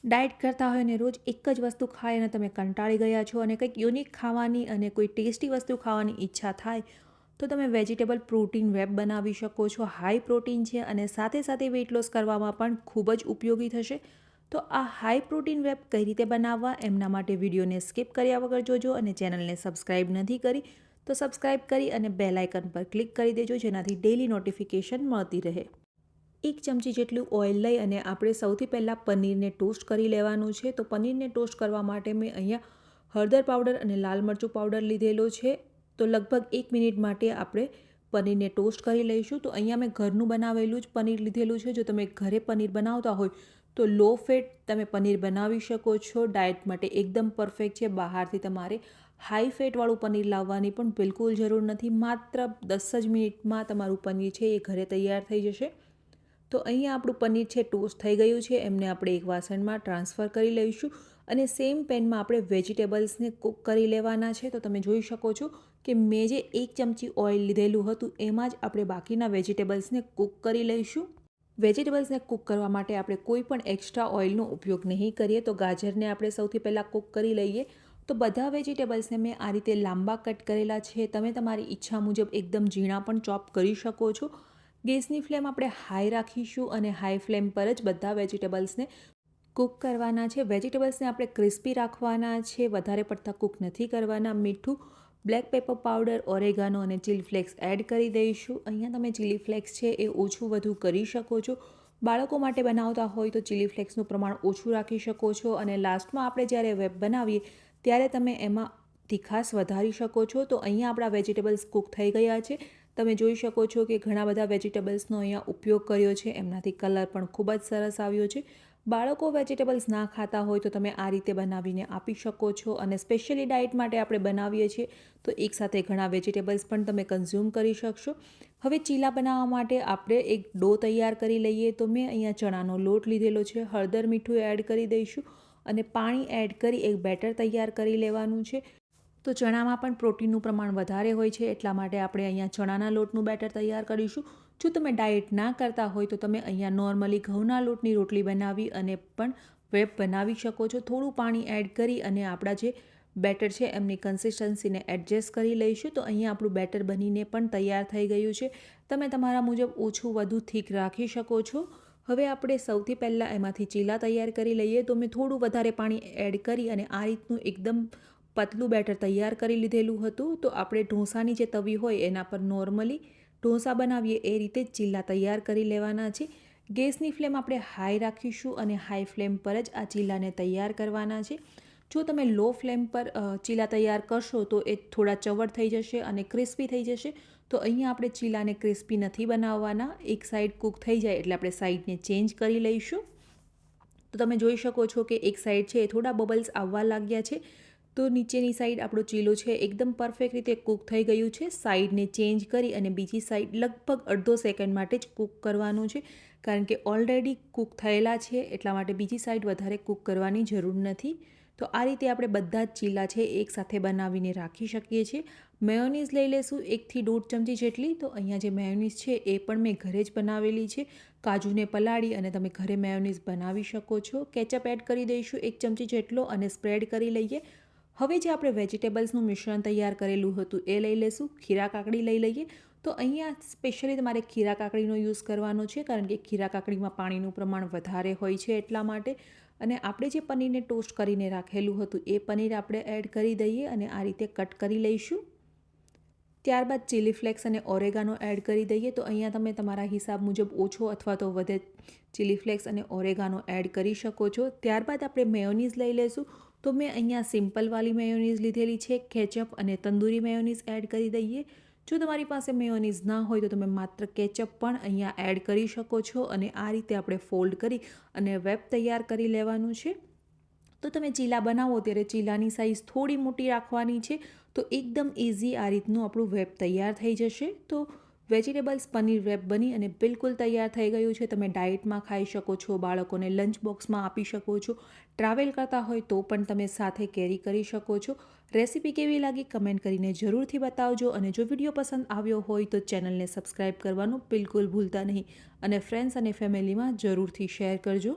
Diet કરતા હોય ને રોજ એક જ વસ્તુ ખાય અને તમે કંટાળી ગયા છો અને કંઈક યુનિક ખાવાની અને કોઈ ટેસ્ટી વસ્તુ ખાવાની ઈચ્છા થાય તો તમે વેજીટેબલ પ્રોટીન વેબ બનાવી શકો છો. હાઈ પ્રોટીન છે અને સાથે સાથે વેઇટ લોસ કરવામાં પણ ખૂબ જ ઉપયોગી થશે. તો આ હાઈ પ્રોટીન વેબ કઈ રીતે બનાવવા એમના માટે વિડીયોને સ્કીપ કર્યા વગર જોજો અને ચેનલને સબસ્ક્રાઈબ નથી કરી તો સબસ્ક્રાઈબ કરી અને બેલ આઇકન પર ક્લિક કરી દેજો, જેનાથી ડેઇલી નોટિફિકેશન મળતી રહે. 1 ચમચી જેટલું ઓઇલ લઈ અને આપણે સૌથી પહેલાં પનીરને ટોસ્ટ કરી લેવાનું છે. તો પનીરને ટોસ્ટ કરવા માટે મેં અહીંયા હળદર પાવડર અને લાલ મરચું પાવડર લીધેલો છે. તો લગભગ 1 મિનિટ માટે આપણે પનીરને ટોસ્ટ કરી લઈશું. તો અહીંયા મેં ઘરનું બનાવેલું જ પનીર લીધેલું છે. જો તમે ઘરે પનીર બનાવતા હોય તો લો ફેટ તમે પનીર બનાવી શકો છો. ડાયટ માટે એકદમ પરફેક્ટ છે. બહારથી તમારે હાઈ ફેટવાળું પનીર લાવવાની પણ બિલકુલ જરૂર નથી. માત્ર 10 જ મિનિટમાં તમારું પનીર છે એ ઘરે તૈયાર થઈ જશે. તો અહીંયા આપણું પનીર છે ટોસ્ટ થઈ ગયું છે. એમને આપણે એક વાસણમાં ટ્રાન્સફર કરી લઈશું અને સેમ પેનમાં આપણે વેજીટેબલ્સને કૂક કરી લેવાના છે. તો તમે જોઈ શકો છો કે મેં જે 1 ચમચી ઓઇલ લીધેલું હતું એમાં જ આપણે બાકીના વેજીટેબલ્સને કૂક કરી લઈશું. વેજીટેબલ્સને કૂક કરવા માટે આપણે કોઈ પણ એક્સ્ટ્રા ઓઇલનો ઉપયોગ નહીં કરીએ. તો ગાજરને આપણે સૌથી પહેલાં કૂક કરી લઈએ. તો બધા વેજીટેબલ્સને મેં આ રીતે લાંબા કટ કરેલા છે. તમે તમારી ઈચ્છા મુજબ એકદમ ઝીણા પણ ચોપ કરી શકો છો. ગેસની ફ્લેમ આપણે હાઈ રાખીશું અને હાઈ ફ્લેમ પર જ બધા વેજીટેબલ્સને કૂક કરવાના છે. વેજીટેબલ્સને આપણે ક્રિસ્પી રાખવાના છે, વધારે પડતા કૂક નથી કરવાના. મીઠું, બ્લેક પેપર પાવડર, ઓરેગાનો અને ચીલી ફ્લેક્સ એડ કરી દઈશું. અહીંયા તમે ચીલી ફ્લેક્સ છે એ ઓછું વધુ કરી શકો છો. બાળકો માટે બનાવતા હોય તો ચીલી ફ્લેક્સનું પ્રમાણ ઓછું રાખી શકો છો. અને લાસ્ટમાં આપણે જ્યારે વેબ બનાવીએ ત્યારે તમે એમાં તીખાશ વધારી શકો છો. તો અહીંયા આપણા વેજીટેબલ્સ કૂક થઈ ગયા છે. તમે જોઈ શકો છો કે ઘણા બધા વેજીટેબલ્સનો અહીંયા ઉપયોગ કર્યો છે. એમનાથી કલર પણ ખૂબ જ સરસ આવ્યો છે. બાળકો વેજીટેબલ્સ ના ખાતા હોય તો તમે આ રીતે બનાવીને આપી શકો છો. અને સ્પેશિયલી ડાયટ માટે આપણે બનાવીએ છીએ તો એકસાથે ઘણા વેજીટેબલ્સ પણ તમે કન્ઝ્યુમ કરી શકશો. હવે ચીલા બનાવવા માટે આપણે એક ડો તૈયાર કરી લઈએ. તો મેં અહીંયા ચણાનો લોટ લીધેલો છે. હળદર, મીઠું એડ કરી દઈશું અને પાણી એડ કરી એક બેટર તૈયાર કરી લેવાનું છે. તો ચણામાં પણ પ્રોટીનનું પ્રમાણ વધારે હોય છે, એટલા માટે આપણે અહીંયા ચણાના લોટનું બેટર તૈયાર કરીશું. જો તમે ડાયટ ના કરતા હોય તો તમે અહીંયા નોર્મલી ઘઉંના લોટની રોટલી બનાવી અને પણ વેબ બનાવી શકો છો. થોડું પાણી એડ કરી અને આપણા જે બેટર છે એમની કન્સિસ્ટન્સીને એડજસ્ટ કરી લઈશું. તો અહીંયા આપણું બેટર બનીને પણ તૈયાર થઈ ગયું છે. તમે તમારા મુજબ ઓછું વધુ થીક રાખી શકો છો. હવે આપણે સૌથી પહેલાં એમાંથી ચીલા તૈયાર કરી લઈએ. તો મેં થોડું વધારે પાણી એડ કરી અને આ રીતનું એકદમ પતલું બેટર તૈયાર કરી લીધેલું હતું. તો આપણે ઢોસાની જે તવી હોય એના પર નોર્મલી ઢોસા બનાવીએ એ રીતે જ ચીલા તૈયાર કરી લેવાના છે. ગેસની ફ્લેમ આપણે હાઈ રાખીશું અને હાઈ ફ્લેમ પર જ આ ચીલાને તૈયાર કરવાના છે. જો તમે લો ફ્લેમ પર ચીલા તૈયાર કરશો તો એ થોડા ચવડ થઈ જશે અને ક્રિસ્પી થઈ જશે. તો અહીંયા આપણે ચીલાને ક્રિસ્પી નથી બનાવવાના. એક સાઈડ કૂક થઈ જાય એટલે આપણે સાઈડને ચેન્જ કરી લઈશું. તો તમે જોઈ શકો છો કે એક સાઈડ છે એ થોડા બબલ્સ આવવા લાગ્યા છે. તો નીચેની સાઈડ આપણો ચીલો છે એકદમ પરફેક્ટ રીતે કૂક થઈ ગયું છે. સાઈડને ચેન્જ કરી અને બીજી સાઈડ લગભગ અડધો સેકન્ડ માટે જ કૂક કરવાનું છે, કારણ કે ઓલરેડી કૂક થયેલા છે એટલા માટે બીજી સાઈડ વધારે કૂક કરવાની જરૂર નથી. તો આ રીતે આપણે બધા જ ચીલા છે એકસાથે બનાવીને રાખી શકીએ છીએ. મેયોનીઝ લઈ લેશું 1 થી 1.5 ચમચી જેટલી. તો અહીંયા જે મેયોનીઝ છે એ પણ મેં ઘરે જ બનાવેલી છે. કાજુને પલાળી અને તમે ઘરે મેયોનીઝ બનાવી શકો છો. કેચઅપ એડ કરી દઈશું 1 ચમચી જેટલો અને સ્પ્રેડ કરી લઈએ. હવે જે આપણે વેજીટેબલ્સનું મિશ્રણ તૈયાર કરેલું હતું એ લઈ લેશું. ખીરા કાકડી લઈ લઈએ. તો અહીંયા સ્પેશિયલી તમારે ખીરા કાકડીનો યુઝ કરવાનો છે, કારણ કે ખીરા કાકડીમાં પાણીનું પ્રમાણ વધારે હોય છે એટલા માટે. અને આપણે જે પનીરને ટોસ્ટ કરીને રાખેલું હતું એ પનીર આપણે એડ કરી દઈએ અને આ રીતે કટ કરી લઈશું. ત્યારબાદ ચીલી ફ્લેક્સ અને ઓરેગાનો એડ કરી દઈએ. તો અહીંયા તમે તમારા હિસાબ મુજબ ઓછો અથવા તો વધે ચીલી ફ્લેક્સ અને ઓરેગાનો એડ કરી શકો છો. ત્યારબાદ આપણે મેયોનીઝ લઈ લઈશું. તો મેં અહીંયા સિમ્પલવાળી મેયોનીઝ લીધેલી છે. કેચઅપ અને તંદૂરી મેયોનીઝ એડ કરી દઈએ. જો તમારી પાસે મેયોનીઝ ના હોય તો તમે માત્ર કેચઅપ પણ અહીંયા એડ કરી શકો છો. અને આ રીતે આપણે ફોલ્ડ કરી અને વેબ તૈયાર કરી લેવાનું છે. તો તમે ચીલા બનાવો ત્યારે ચીલાની સાઇઝ થોડી મોટી રાખવાની છે. તો એકદમ ઇઝી આ રીતનું આપણું વેબ તૈયાર થઈ જશે. તો વેજીટેબલ્સ પનીર વેબ બની અને બિલકુલ તૈયાર થઈ ગયું છે. તમે ડાયટમાં ખાઈ શકો છો, બાળકોને લંચ બોક્સમાં આપી શકો છો, ટ્રાવેલ કરતા હોય તો પણ તમે સાથે કેરી કરી શકો છો. રેસીપી કેવી લાગી કમેન્ટ કરીને જરૂરથી બતાવજો. અને જો વિડીયો પસંદ આવ્યો હોય તો ચેનલને સબસ્ક્રાઈબ કરવાનું બિલકુલ ભૂલતા નહીં અને ફ્રેન્ડ્સ અને ફેમિલીમાં જરૂરથી શેર કરજો.